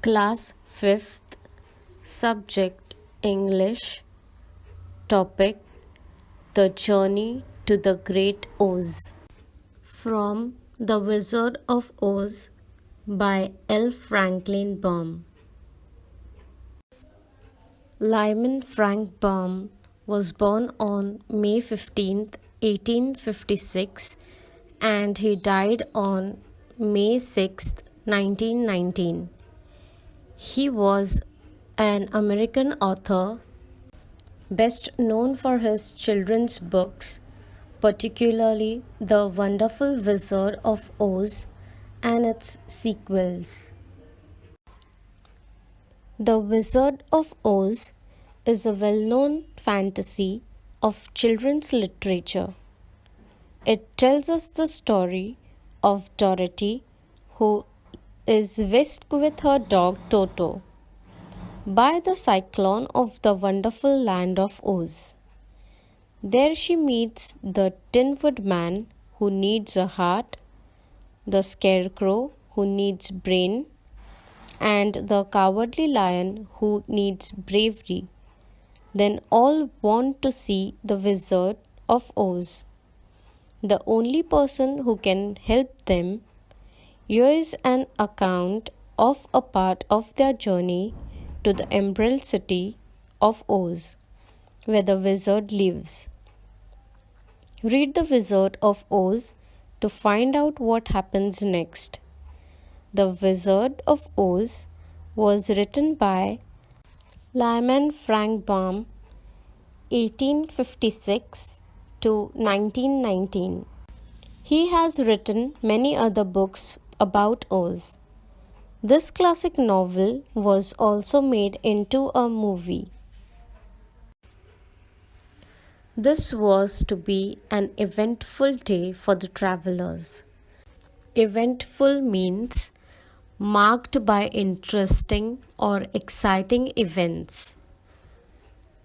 Class 5th, Subject English, Topic The Journey to the Great Oz. From The Wizard of Oz by L. Franklin Baum. Lyman Frank Baum was born on May 15, 1856, and he died on May 6, 1919. He was an American author, best known for his children's books, particularly The Wonderful Wizard of Oz and its sequels. The Wizard of Oz is a well-known fantasy of children's literature. It tells us the story of Dorothy, who is whisked with her dog Toto by the cyclone of the wonderful land of Oz. There she meets the Tin Woodman, who needs a heart, the Scarecrow, who needs brain, and the Cowardly Lion, who needs bravery. Then all want to see the Wizard of Oz, the only person who can help them. Here is an account of a part of their journey to the Emerald City of Oz, where the wizard lives. Read The Wizard of Oz to find out what happens next. The Wizard of Oz was written by Lyman Frank Baum, 1856 to 1919. He has written many other books about Oz. This classic novel was also made into a movie. This was to be an eventful day for the travelers. Eventful means marked by interesting or exciting events.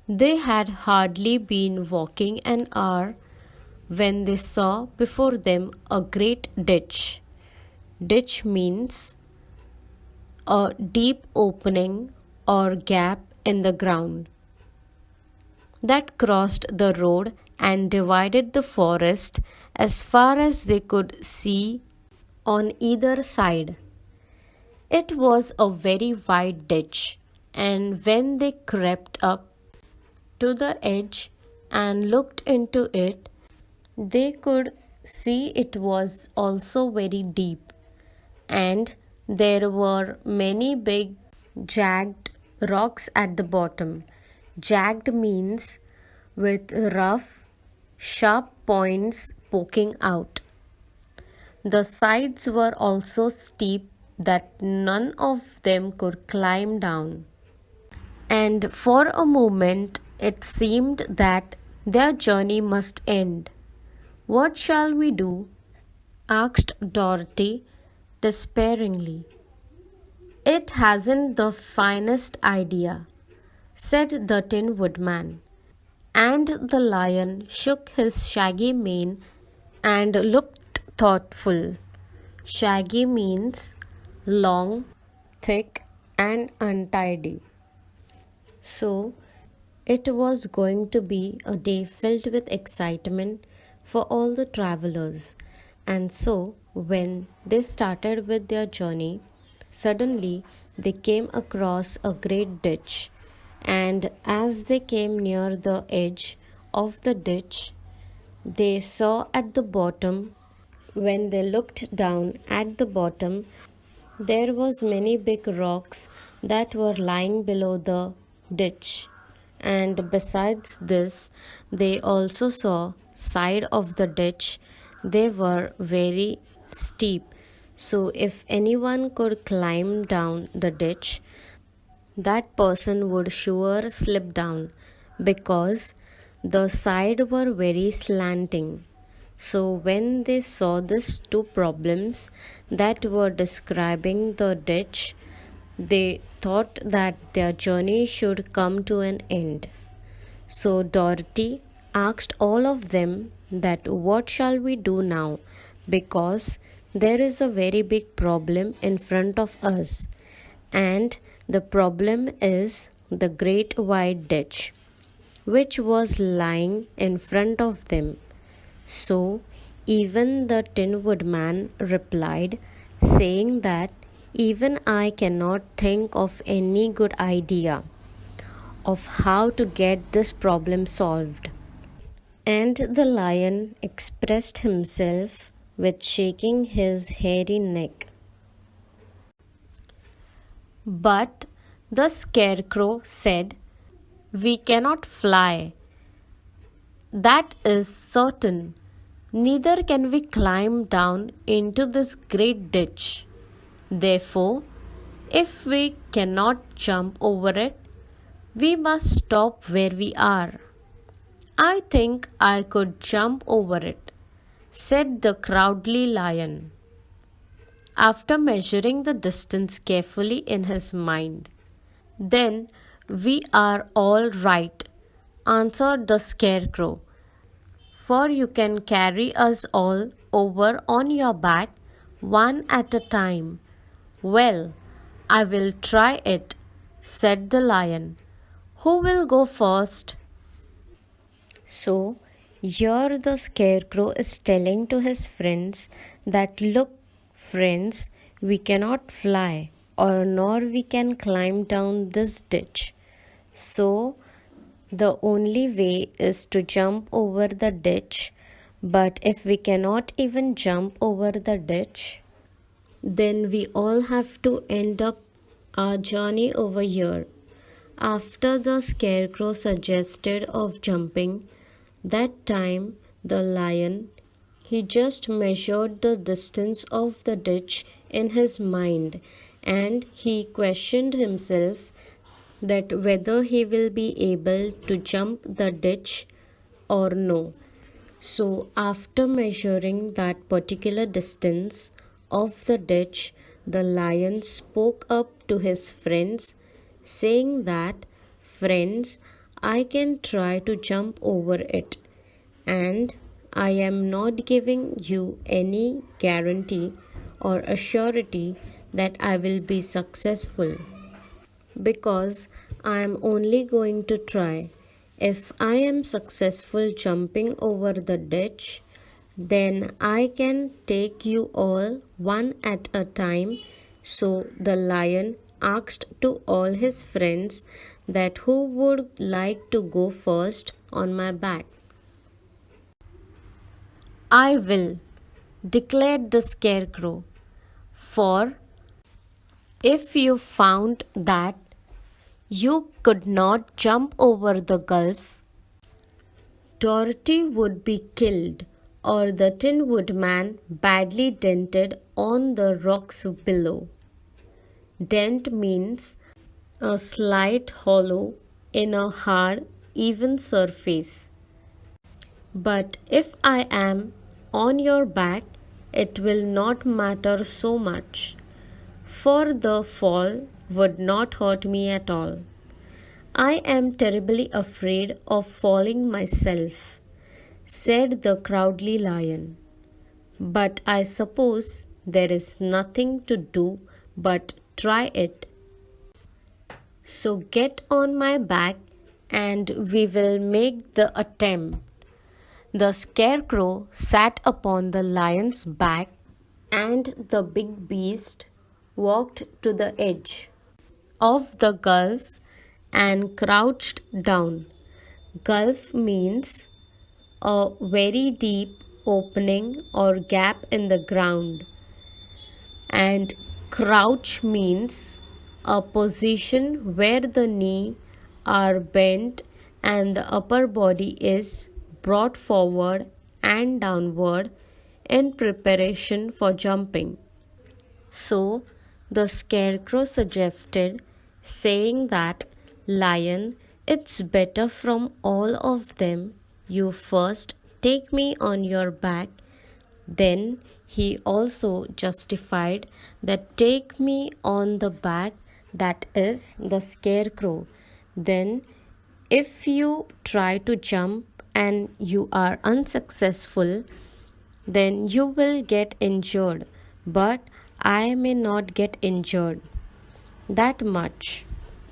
They had hardly been walking an hour when they saw before them a great ditch. Ditch means a deep opening or gap in the ground that crossed the road and divided the forest as far as they could see on either side. It was a very wide ditch, and when they crept up to the edge and looked into it, they could see it was also very deep, and there were many big jagged rocks at the bottom. Jagged means with rough, sharp points poking out. The sides were also steep that none of them could climb down. And for a moment it seemed that their journey must end. "What shall we do?" asked Dorothy despairingly. "It hasn't the finest idea," said the Tin Woodman. And the lion shook his shaggy mane and looked thoughtful. Shaggy means long, thick, and untidy. So, it was going to be a day filled with excitement for all the travelers. And so, when they started with their journey, suddenly they came across a great ditch. And as they came near the edge of the ditch, they saw at the bottom, when they looked down at the bottom, there was many big rocks that were lying below the ditch. And besides this, they also saw side of the ditch. They were very steep, so if anyone could climb down the ditch, that person would sure slip down, because the sides were very slanting. So when they saw these two problems that were describing the ditch, they thought that their journey should come to an end. So Dorothy asked all of them that what shall we do now, because there is a very big problem in front of us. And the problem is the great white ditch, which was lying in front of them. So even the Tin Woodman replied, saying that even I cannot think of any good idea of how to get this problem solved. And the lion expressed himself with shaking his hairy neck. But the scarecrow said, "We cannot fly, that is certain. Neither can we climb down into this great ditch. Therefore, if we cannot jump over it, we must stop where we are." "I think I could jump over it," said the cowardly lion, after measuring the distance carefully in his mind. "Then we are all right," answered the scarecrow, "for you can carry us all over on your back, one at a time." "Well, I will try it," said the lion. "Who will go first?" So, here the scarecrow is telling to his friends that, "Look, friends, we cannot fly, or nor we can climb down this ditch. So, the only way is to jump over the ditch. But if we cannot even jump over the ditch, then we all have to end up our journey over here." After the scarecrow suggested of jumping, that time the lion, he just measured the distance of the ditch in his mind, and he questioned himself that whether he will be able to jump the ditch or no. So, after measuring that particular distance of the ditch, the lion spoke up to his friends, saying that, "Friends, I can try to jump over it, and I am not giving you any guarantee or assurity that I will be successful, because I am only going to try. If I am successful jumping over the ditch, then I can take you all one at a time." So the lion asked to all his friends that who would like to go first on my back. "I will," declared the scarecrow, "for if you found that you could not jump over the gulf, Dorothy would be killed, or the Tin Woodman badly dented on the rocks below." Dent means a slight hollow in a hard, even surface. "But if I am on your back, it will not matter so much, for the fall would not hurt me at all. I am terribly afraid of falling myself," said the cowardly lion. "But I suppose there is nothing to do but try it. So get on my back and we will make the attempt." The scarecrow sat upon the lion's back, and the big beast walked to the edge of the gulf and crouched down. Gulf means a very deep opening or gap in the ground, and crouch means a position where the knee are bent and the upper body is brought forward and downward in preparation for jumping. So the scarecrow suggested, saying that, "Lion, it's better from all of them you first take me on your back." Then he also justified that, "Take me on the back," that is the scarecrow. "Then if you try to jump and you are unsuccessful, then you will get injured, but I may not get injured." that much.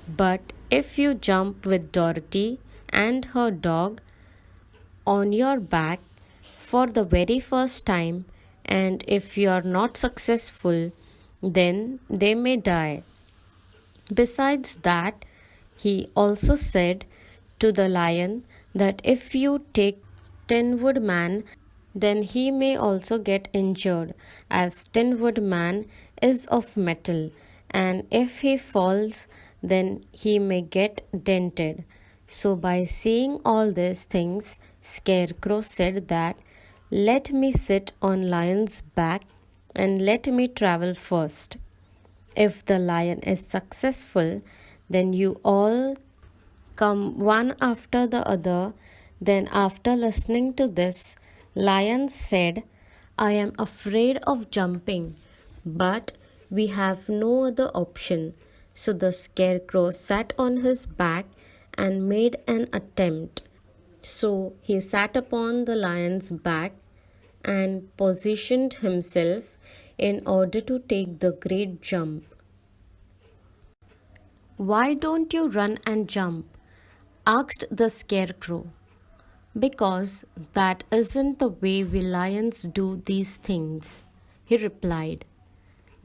But if you jump with Dorothy and her dog on your back for the very first time, and if you are not successful, then they may die. Besides that, he also said to the lion that if you take Tin Wood Man, then he may also get injured, as Tin Wood Man is of metal, and if he falls, then he may get dented. So, by seeing all these things, Scarecrow said that, "Let me sit on Lion's back and let me travel first. If the lion is successful, then you all come one after the other." Then, after listening to this, Lion said, "I am afraid of jumping, but we have no other option." So the Scarecrow sat on his back and made an attempt. So he sat upon the lion's back and positioned himself in order to take the great jump. "Why don't you run and jump?" asked the Scarecrow. "Because that isn't the way we lions do these things," he replied.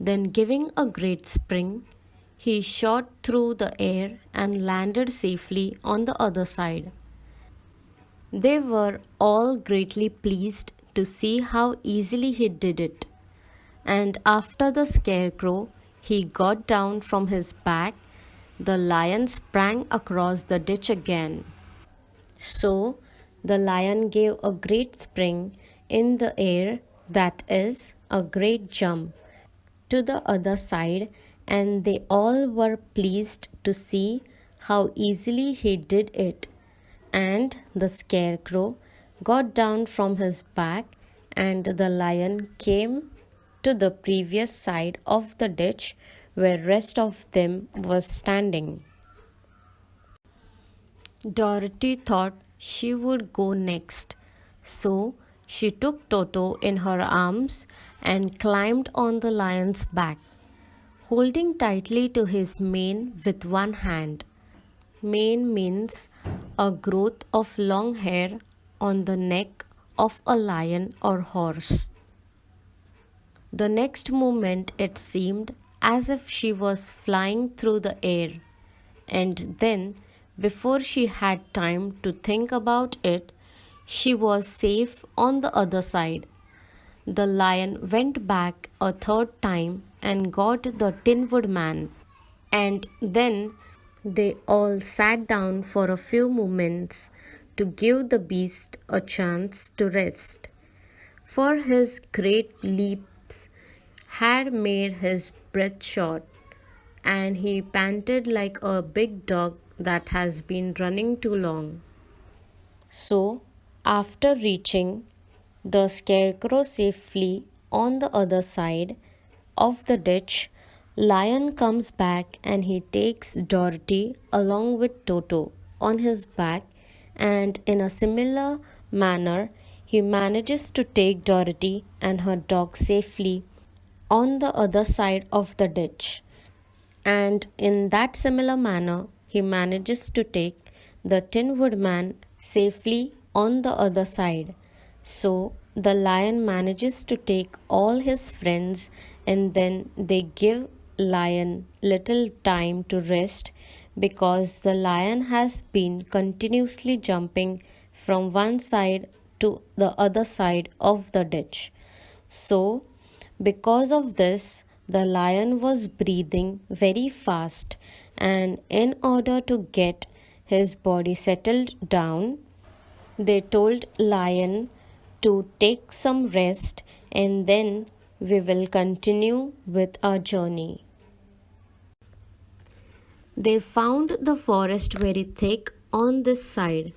Then, giving a great spring, he shot through the air and landed safely on the other side. They were all greatly pleased to see how easily he did it. And after the Scarecrow he got down from his back, the lion sprang across the ditch again. So the lion gave a great spring in the air, that is, a great jump, to the other side, and they all were pleased to see how easily he did it. And the Scarecrow got down from his back, and the lion came to the previous side of the ditch where rest of them was standing. Dorothy thought she would go next, so she took Toto in her arms and climbed on the lion's back, holding tightly to his mane with one hand. Mane means a growth of long hair on the neck of a lion or horse. The next moment it seemed as if she was flying through the air, and then, before she had time to think about it, she was safe on the other side. The lion went back a third time and got the Tin Wood Man, and then they all sat down for a few moments to give the beast a chance to rest, for his great leaps had made his breath short, and he panted like a big dog that has been running too long. So, after reaching the Scarecrow safely on the other side of the ditch, Lion comes back and he takes Dorothy along with Toto on his back, and in a similar manner, he manages to take Dorothy and her dog safely on the other side of the ditch. And in that similar manner, he manages to take the Tin Wood Man safely on the other side. So the lion manages to take all his friends, and then they give lion little time to rest, because the lion has been continuously jumping from one side to the other side of the ditch. So because of this, the lion was breathing very fast, and in order to get his body settled down, they told lion to take some rest, and then we will continue with our journey. They found the forest very thick on this side,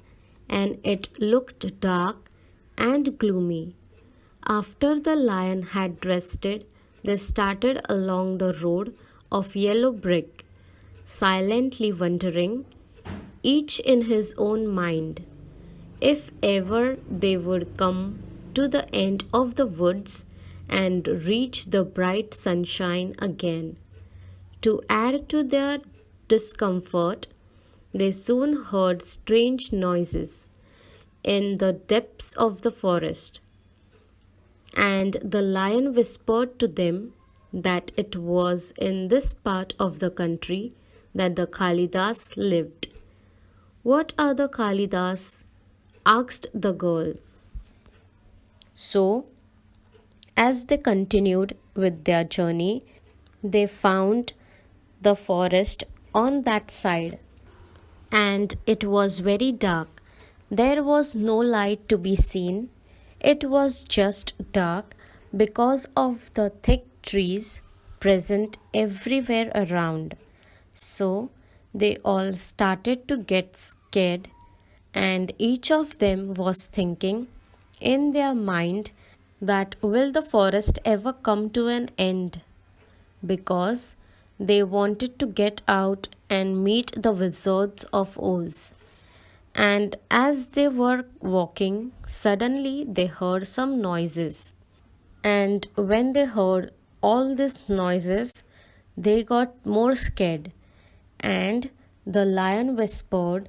and it looked dark and gloomy. After the lion had rested, they started along the road of yellow brick, silently wondering, each in his own mind, if ever they would come to the end of the woods and reach the bright sunshine again. To add to their discomfort, they soon heard strange noises in the depths of the forest, and the lion whispered to them that it was in this part of the country that the Kalidas lived. What are the Kalidas? Asked the girl. So, as they continued with their journey, they found the forest on that side, and it was very dark. There was no light to be seen. It was just dark because of the thick trees present everywhere around. So they all started to get scared, and each of them was thinking in their mind that will the forest ever come to an end? Because they wanted to get out and meet the wizards of Oz. And as they were walking, suddenly they heard some noises. And when they heard all these noises, they got more scared. And the lion whispered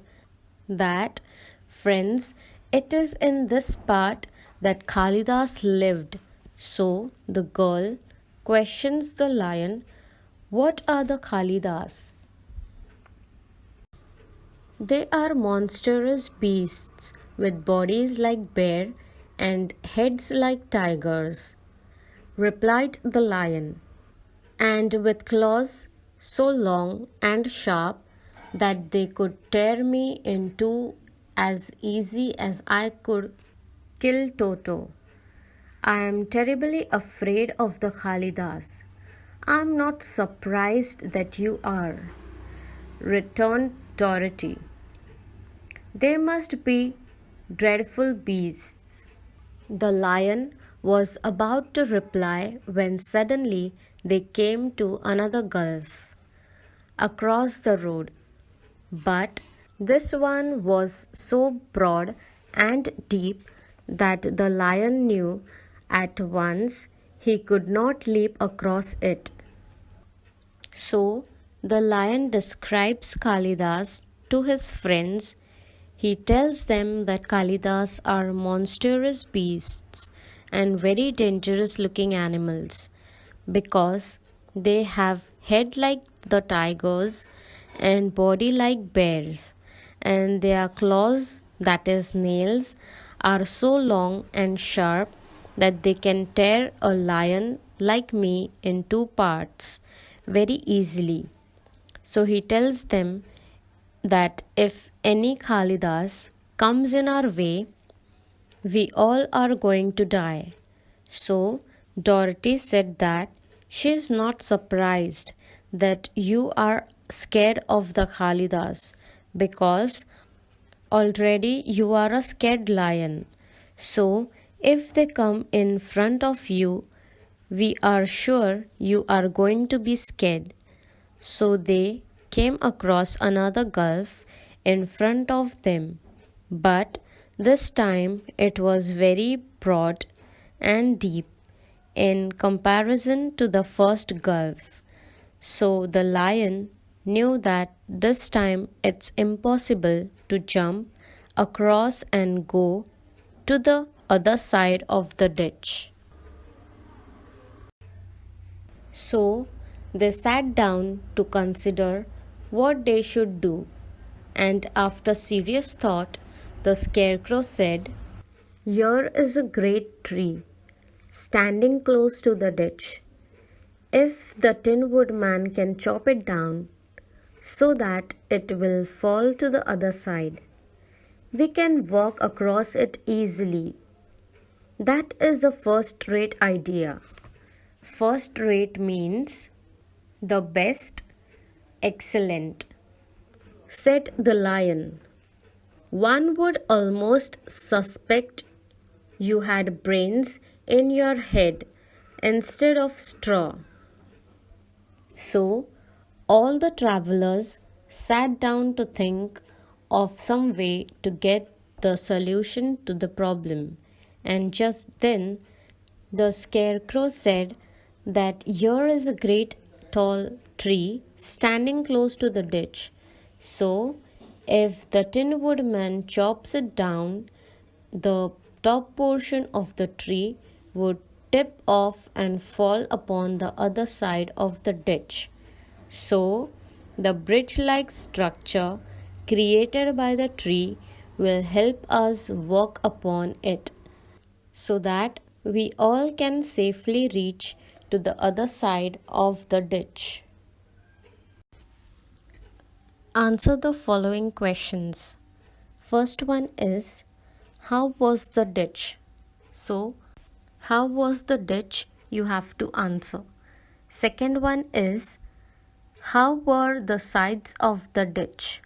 that, friends, it is in this part that Kalidas lived. So the girl questions the lion, what are the Kalidas? They are monstrous beasts with bodies like bear and heads like tigers, replied the lion, and with claws so long and sharp that they could tear me in two as easy as I could kill Toto. I am terribly afraid of the Kalidas. I am not surprised that you are, returned Dorothy. They must be dreadful beasts. The lion was about to reply when suddenly they came to another gulf across the road. But this one was so broad and deep that the lion knew at once he could not leap across it. So the lion describes Kalidas to his friends. He tells them that Kalidas are monstrous beasts and very dangerous looking animals because they have head like the tigers and body like bears, and their claws, that is nails, are so long and sharp that they can tear a lion like me in two parts very easily. So he tells them that if any Kalidas comes in our way, we all are going to die. So Dorothy said that she is not surprised that you are scared of the Kalidas because already you are a scared lion. So if they come in front of you, we are sure you are going to be scared. So they came across another gulf in front of them, but this time it was very broad and deep in comparison to the first gulf. So the lion knew that this time it's impossible to jump across and go to the other side of the ditch. So they sat down to consider what they should do, and after serious thought, the scarecrow said, here is a great tree standing close to the ditch. If the Tin Woodman can chop it down so that it will fall to the other side, we can walk across it easily. That is a first rate idea. First rate means the best, excellent, said the lion. One would almost suspect you had brains in your head instead of straw. So all the travelers sat down to think of some way to get the solution to the problem, and just then the scarecrow said that here is a great tall tree standing close to the ditch. So, if the Tin Woodman chops it down, the top portion of the tree would tip off and fall upon the other side of the ditch. So, the bridge like structure created by the tree will help us walk upon it so that we all can safely reach to the other side of the ditch. Answer the following questions. First one is, how was the ditch? So, how was the ditch? You have to answer. Second one is, how were the sides of the ditch?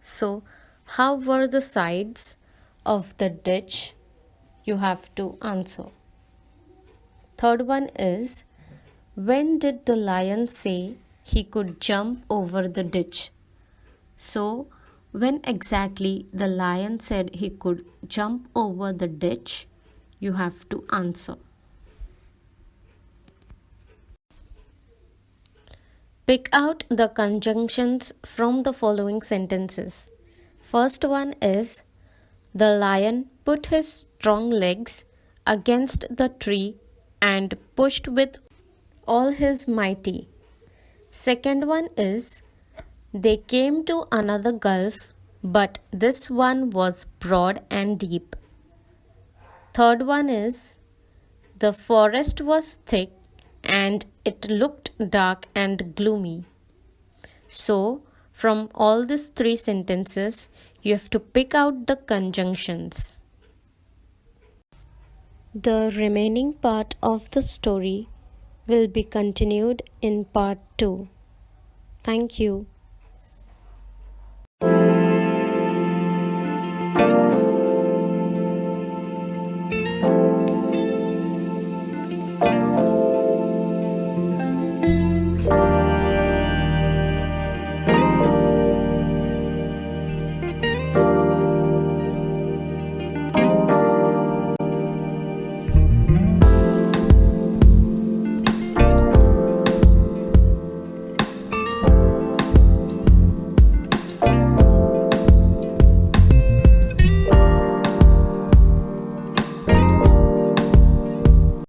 So, how were the sides of the ditch? You have to answer. Third one is, when did the lion say he could jump over the ditch? So, when exactly the lion said he could jump over the ditch, you have to answer. Pick out the conjunctions from the following sentences. First one is, the lion put his strong legs against the tree and pushed with all his mighty. Second one is, they came to another gulf, but this one was broad and deep. Third one is, the forest was thick and it looked dark and gloomy. So, from all these three sentences, you have to pick out the conjunctions. The remaining part of the story will be continued in part 2. Thank you.